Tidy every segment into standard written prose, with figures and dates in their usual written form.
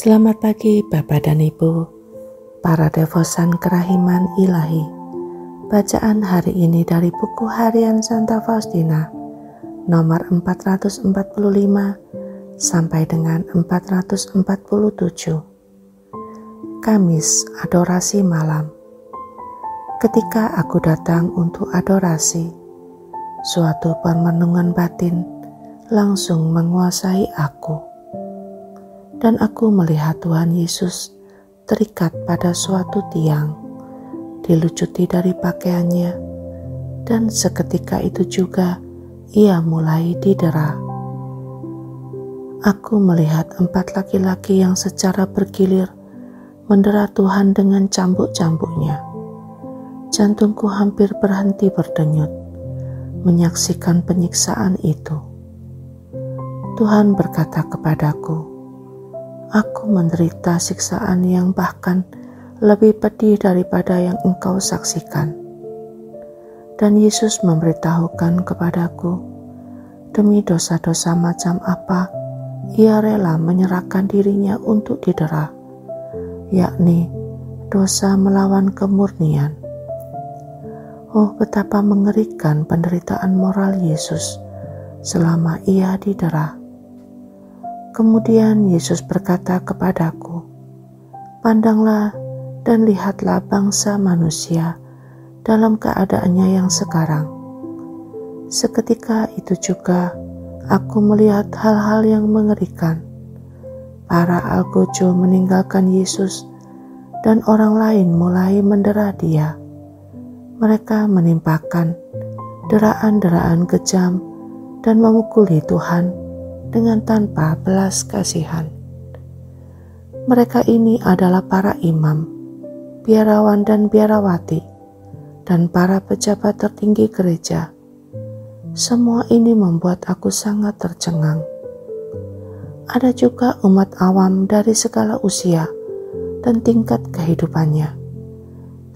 Selamat pagi Bapak dan Ibu, para devosan kerahiman ilahi. Bacaan hari ini dari buku harian Santa Faustina, nomor 445 sampai dengan 447. Kamis Adorasi Malam. Ketika aku datang untuk adorasi, suatu perenungan batin langsung menguasai aku. Dan aku melihat Tuhan Yesus terikat pada suatu tiang, dilucuti dari pakaiannya, dan seketika itu juga ia mulai didera. Aku melihat 4 laki-laki yang secara bergilir mendera Tuhan dengan cambuk-cambuknya. Jantungku hampir berhenti berdenyut menyaksikan penyiksaan itu. Tuhan berkata kepadaku, "Aku menderita siksaan yang bahkan lebih pedih daripada yang engkau saksikan." Dan Yesus memberitahukan kepadaku, demi dosa-dosa macam apa ia rela menyerahkan dirinya untuk didera, yakni dosa melawan kemurnian. Oh, betapa mengerikan penderitaan moral Yesus selama ia didera. Kemudian Yesus berkata kepadaku, "Pandanglah dan lihatlah bangsa manusia dalam keadaannya yang sekarang." Seketika itu juga aku melihat hal-hal yang mengerikan. Para algojo meninggalkan Yesus dan orang lain mulai mendera Dia. Mereka menimpakan deraan-deraan kejam dan memukuli Tuhan dengan tanpa belas kasihan. Mereka ini adalah para imam, biarawan dan biarawati, dan para pejabat tertinggi gereja. Semua ini membuat aku sangat tercengang. Ada juga umat awam dari segala usia dan tingkat kehidupannya.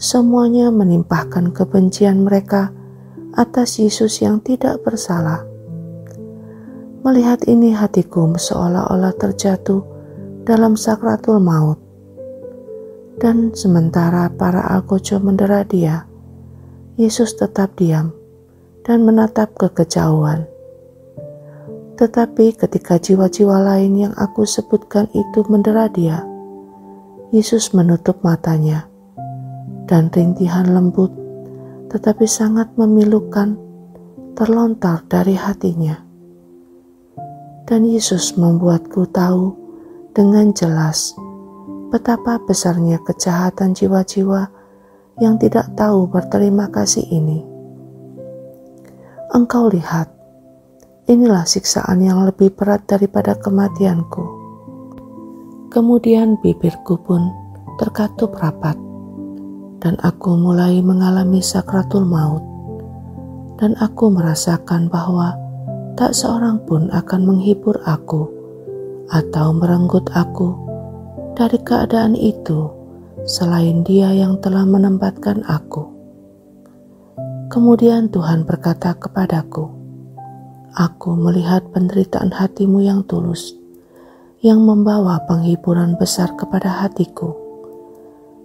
Semuanya menimpahkan kebencian mereka atas Yesus yang tidak bersalah. Melihat ini hatiku seolah-olah terjatuh dalam sakratul maut. Dan sementara para algojo mendera Dia, Yesus tetap diam dan menatap ke kejauhan. Tetapi ketika jiwa-jiwa lain yang aku sebutkan itu mendera Dia, Yesus menutup matanya, dan rintihan lembut tetapi sangat memilukan terlontar dari hatinya. Dan Yesus membuatku tahu dengan jelas betapa besarnya kejahatan jiwa-jiwa yang tidak tahu berterima kasih ini. Engkau lihat, inilah siksaan yang lebih berat daripada kematianku. Kemudian bibirku pun terkatup rapat, dan aku mulai mengalami sakratul maut, dan aku merasakan bahwa tak seorang pun akan menghibur aku atau merenggut aku dari keadaan itu selain Dia yang telah menempatkan aku. Kemudian Tuhan berkata kepadaku, "Aku melihat penderitaan hatimu yang tulus, yang membawa penghiburan besar kepada hatiku.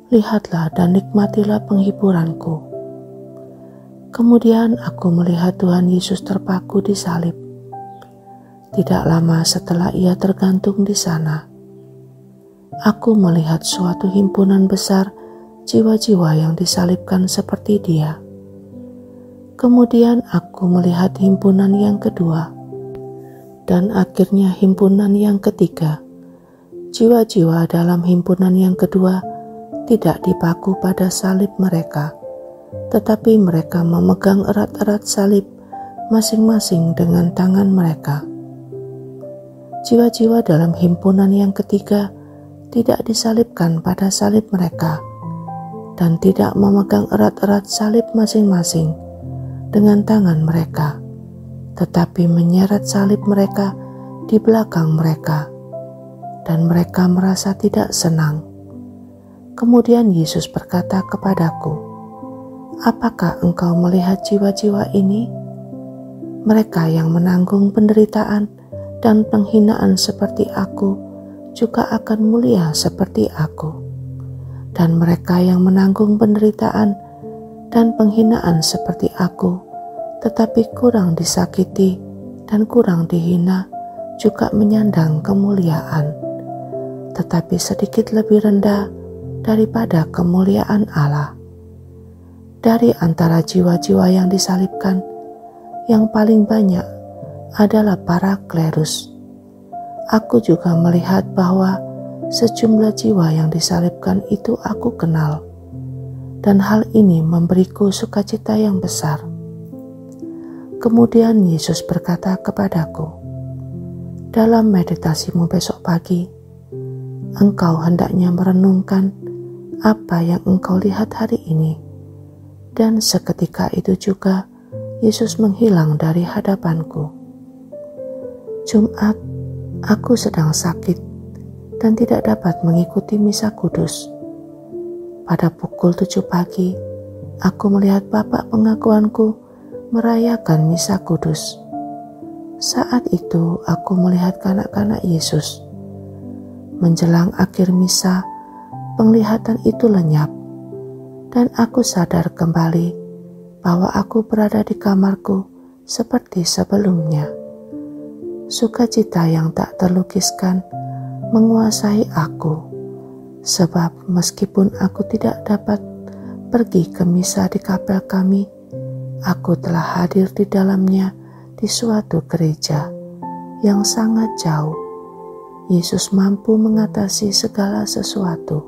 Lihatlah dan nikmatilah penghiburanku." Kemudian aku melihat Tuhan Yesus terpaku di salib. Tidak lama setelah ia tergantung di sana, aku melihat suatu himpunan besar jiwa-jiwa yang disalibkan seperti Dia. Kemudian aku melihat himpunan yang kedua, dan akhirnya himpunan yang ketiga. Jiwa-jiwa dalam himpunan yang kedua tidak dipaku pada salib mereka, tetapi mereka memegang erat-erat salib masing-masing dengan tangan mereka. Jiwa-jiwa dalam himpunan yang ketiga tidak disalibkan pada salib mereka dan tidak memegang erat-erat salib masing-masing dengan tangan mereka, tetapi menyeret salib mereka di belakang mereka, dan mereka merasa tidak senang. Kemudian Yesus berkata kepadaku, "Apakah engkau melihat jiwa-jiwa ini? Mereka yang menanggung penderitaan dan penghinaan seperti aku juga akan mulia seperti aku. Dan mereka yang menanggung penderitaan dan penghinaan seperti aku, tetapi kurang disakiti dan kurang dihina, juga menyandang kemuliaan, tetapi sedikit lebih rendah daripada kemuliaan Allah. Dari antara jiwa-jiwa yang disalibkan, yang paling banyak adalah para klerus. Aku juga melihat bahwa sejumlah jiwa yang disalibkan itu aku kenal, dan hal ini memberiku sukacita yang besar. Kemudian Yesus berkata kepadaku, dalam meditasimu besok pagi, engkau hendaknya merenungkan apa yang engkau lihat hari ini. Dan seketika itu juga Yesus menghilang dari hadapanku. Jumat, aku sedang sakit dan tidak dapat mengikuti misa kudus. Pada pukul 7 pagi, aku melihat bapak pengakuanku merayakan misa kudus. Saat itu aku melihat kanak-kanak Yesus. Menjelang akhir misa, penglihatan itu lenyap, dan aku sadar kembali bahwa aku berada di kamarku seperti sebelumnya. Sukacita yang tak terlukiskan menguasai aku, sebab meskipun aku tidak dapat pergi ke misa di kapel kami, aku telah hadir di dalamnya di suatu gereja yang sangat jauh. Yesus mampu mengatasi segala sesuatu.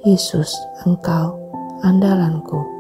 Yesus, Engkau andalanku.